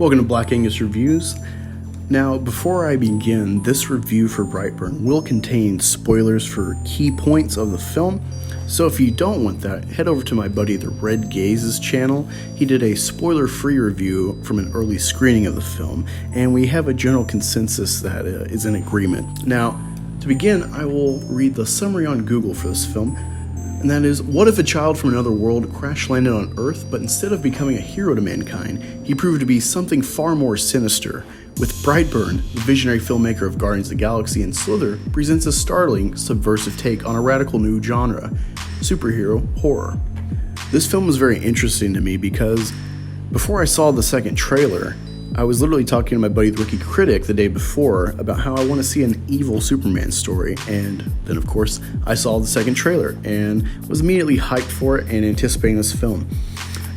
Welcome to Black Angus Reviews. Now, before I begin, this review for Brightburn will contain spoilers for key points of the film, so if you don't want that, head over to my buddy The Red Gaze's channel. He did a spoiler-free review from an early screening of the film, and we have a general consensus that is in agreement. Now, to begin, I will read the summary on Google for this film, and that is, what if a child from another world crash-landed on Earth, but instead of becoming a hero to mankind, he proved to be something far more sinister? With Brightburn, the visionary filmmaker of Guardians of the Galaxy and Slither presents a startling, subversive take on a radical new genre, superhero horror. This film was very interesting to me because before I saw the second trailer, I was literally talking to my buddy the Rookie Critic the day before about how I want to see an evil Superman story, and then of course I saw the second trailer and was immediately hyped for it and anticipating this film.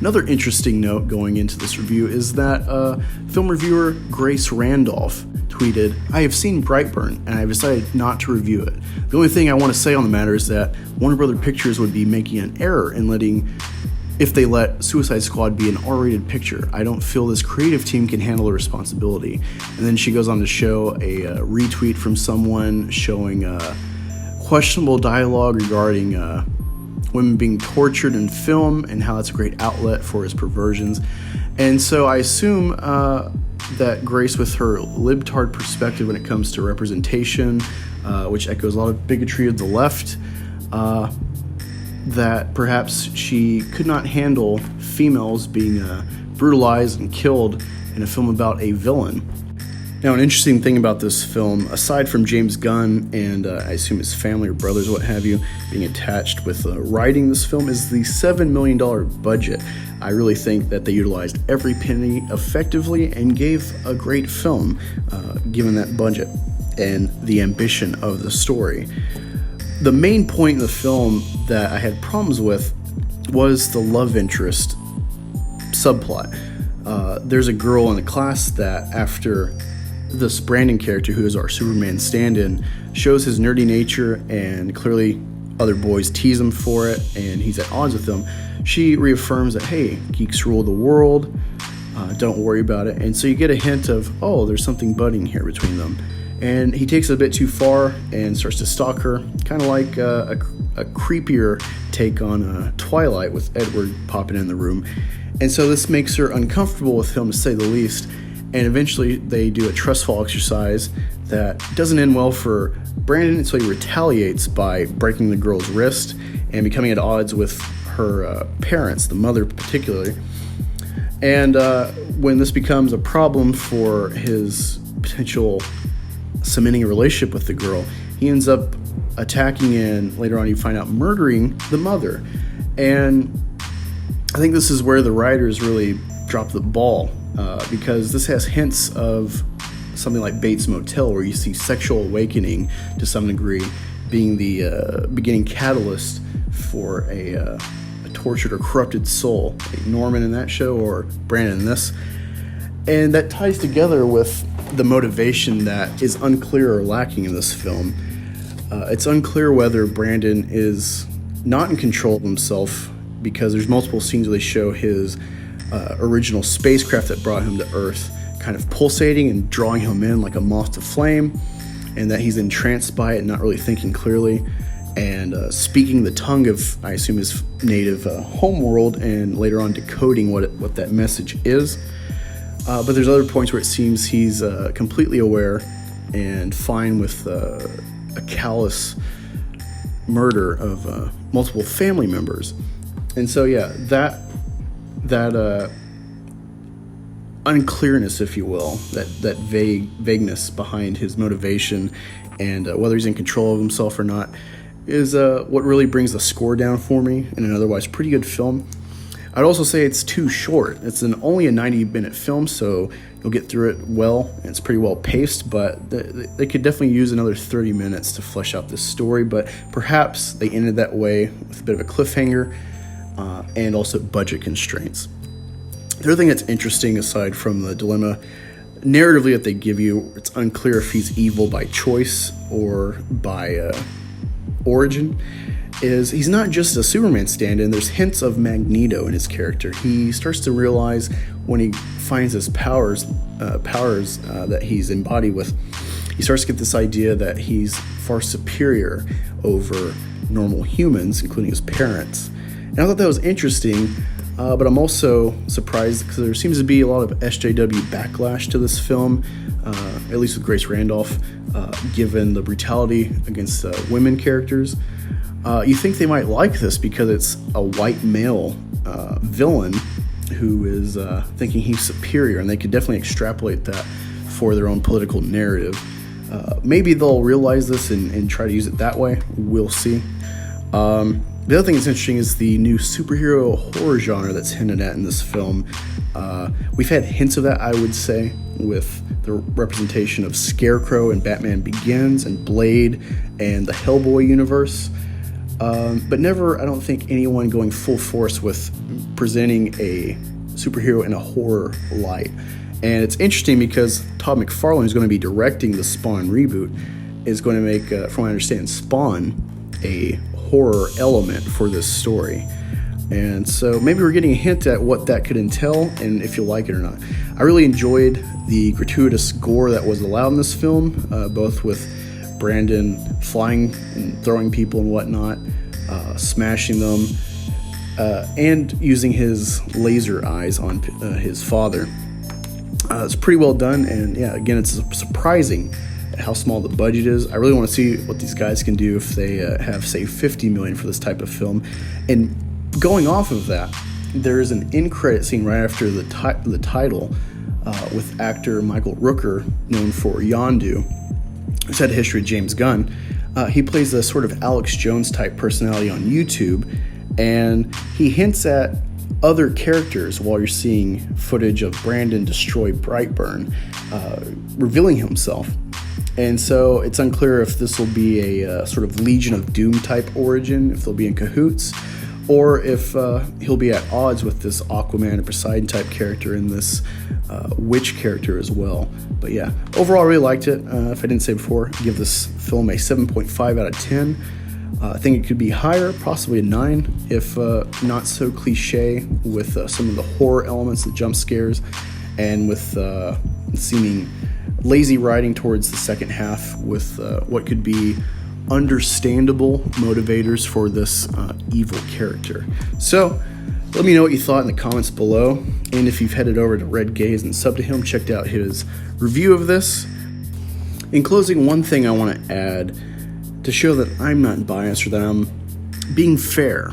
Another interesting note going into this review is that film reviewer Grace Randolph tweeted, "I have seen Brightburn and I have decided not to review it. The only thing I want to say on the matter is that Warner Bros. Pictures would be making an error in if they let Suicide Squad be an R-rated picture. I don't feel this creative team can handle the responsibility." And then she goes on to show a retweet from someone showing questionable dialogue regarding women being tortured in film and how it's a great outlet for his perversions. And so I assume that Grace, with her libtard perspective when it comes to representation, which echoes a lot of bigotry of the left, that perhaps she could not handle females being brutalized and killed in a film about a villain. Now, an interesting thing about this film, aside from James Gunn and I assume his family or brothers, what have you, being attached with writing this film, is the $7 million budget. I really think that they utilized every penny effectively and gave a great film, given that budget and the ambition of the story. The main point in the film that I had problems with was the love interest subplot. There's a girl in the class that, after this Brandon character, who is our Superman stand-in, shows his nerdy nature and clearly other boys tease him for it and he's at odds with them, she reaffirms that, hey, geeks rule the world, don't worry about it. And so you get a hint of, oh, there's something budding here between them. And he takes it a bit too far and starts to stalk her, kind of like a creepier take on Twilight with Edward popping in the room. And so this makes her uncomfortable with him, to say the least. And eventually they do a trust fall exercise that doesn't end well for Brandon, so he retaliates by breaking the girl's wrist and becoming at odds with her parents, the mother particularly. And when this becomes a problem for his potential cementing a relationship with the girl, he ends up attacking and later on you find out murdering the mother. And I think this is where the writers really drop the ball, because this has hints of something like Bates Motel, where you see sexual awakening to some degree being the beginning catalyst for a tortured or corrupted soul, like Norman in that show or Brandon in this. And that ties together with the motivation that is unclear or lacking in this film. It's unclear whether Brandon is not in control of himself, because there's multiple scenes where they show his original spacecraft that brought him to Earth kind of pulsating and drawing him in like a moth to flame, and that he's entranced by it and not really thinking clearly, and speaking the tongue of, I assume, his native homeworld, and later on decoding what that message is. But there's other points where it seems he's completely aware and fine with a callous murder of multiple family members. And so, yeah, that unclearness, if you will, that vagueness behind his motivation and whether he's in control of himself or not is what really brings the score down for me in an otherwise pretty good film. I'd also say it's too short. It's only a 90-minute film, so you'll get through it well, and it's pretty well paced, but they could definitely use another 30 minutes to flesh out this story, but perhaps they ended that way with a bit of a cliffhanger and also budget constraints. The other thing that's interesting, aside from the dilemma narratively that they give you, it's unclear if he's evil by choice or by origin, is he's not just a Superman stand-in. There's hints of Magneto in his character. He starts to realize when he finds his powers that he's embodied with, he starts to get this idea that he's far superior over normal humans, including his parents. And I thought that was interesting, but I'm also surprised because there seems to be a lot of SJW backlash to this film, at least with Grace Randolph, given the brutality against women characters. You think they might like this because it's a white male villain who is thinking he's superior, and they could definitely extrapolate that for their own political narrative. Maybe they'll realize this and try to use it that way. We'll see. The other thing that's interesting is the new superhero horror genre that's hinted at in this film. We've had hints of that, I would say, with the representation of Scarecrow in Batman Begins and Blade and the Hellboy universe. But never, I don't think, anyone going full force with presenting a superhero in a horror light. And it's interesting because Todd McFarlane, who's going to be directing the Spawn reboot, is going to make, from what I understand, Spawn a horror element for this story. And so maybe we're getting a hint at what that could entail and if you'll like it or not. I really enjoyed the gratuitous gore that was allowed in this film, both with Brandon flying and throwing people and whatnot, smashing them, and using his laser eyes on his father. It's pretty well done, and yeah, again, it's surprising how small the budget is. I really want to see what these guys can do if they have, say, $50 million for this type of film. And going off of that, there's an end credit scene right after the title with actor Michael Rooker, known for Yondu, who's had a history with James Gunn. He plays a sort of Alex Jones type personality on YouTube, and he hints at other characters while you're seeing footage of Brandon destroy Brightburn, revealing himself. And so it's unclear if this will be a sort of Legion of Doom type origin, if they'll be in cahoots, or if he'll be at odds with this Aquaman and Poseidon type character and this witch character as well. But yeah, overall I really liked it. If I didn't say before, I give this film a 7.5 out of 10. I think it could be higher, possibly a 9, if not so cliche with some of the horror elements, the jump scares, and with seeming lazy writing towards the second half with what could be understandable motivators for this evil character. So let me know what you thought in the comments below, and if you've headed over to Red Gaze and subbed to him, checked out his review of this. In closing, one thing I want to add to show that I'm not biased or that I'm being fair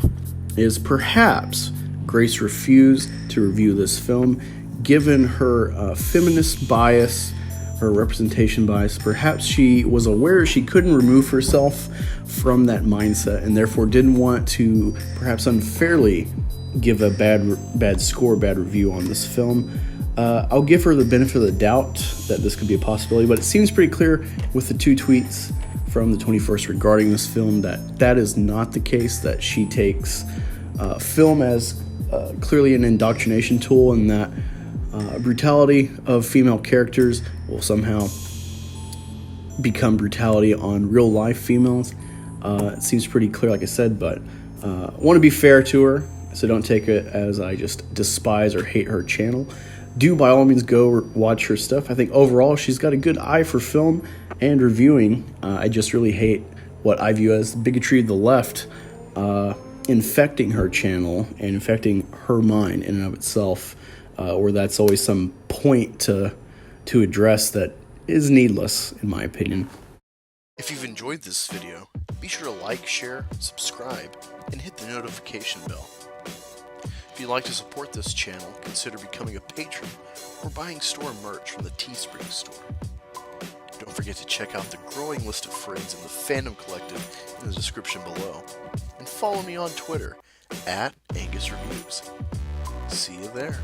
is perhaps Grace refused to review this film given her feminist bias, her representation bias. Perhaps she was aware she couldn't remove herself from that mindset and therefore didn't want to perhaps unfairly give a bad score, bad review on this film. I'll give her the benefit of the doubt that this could be a possibility, but it seems pretty clear with the 2 tweets from the 21st regarding this film that is not the case, that she takes film as clearly an indoctrination tool, and that brutality of female characters will somehow become brutality on real life females. It seems pretty clear, like I said, but I want to be fair to her, so don't take it as I just despise or hate her channel. Do by all means go watch her stuff. I think overall she's got a good eye for film and reviewing. I just really hate what I view as the bigotry of the left infecting her channel and infecting her mind in and of itself, where that's always some point to address that is needless, in my opinion. If you've enjoyed this video, be sure to like, share, subscribe, and hit the notification bell. If you'd like to support this channel, consider becoming a patron or buying store merch from the Teespring store. Don't forget to check out the growing list of friends in the Fandom Collective in the description below, and follow me on Twitter @AngusReviews. See you there.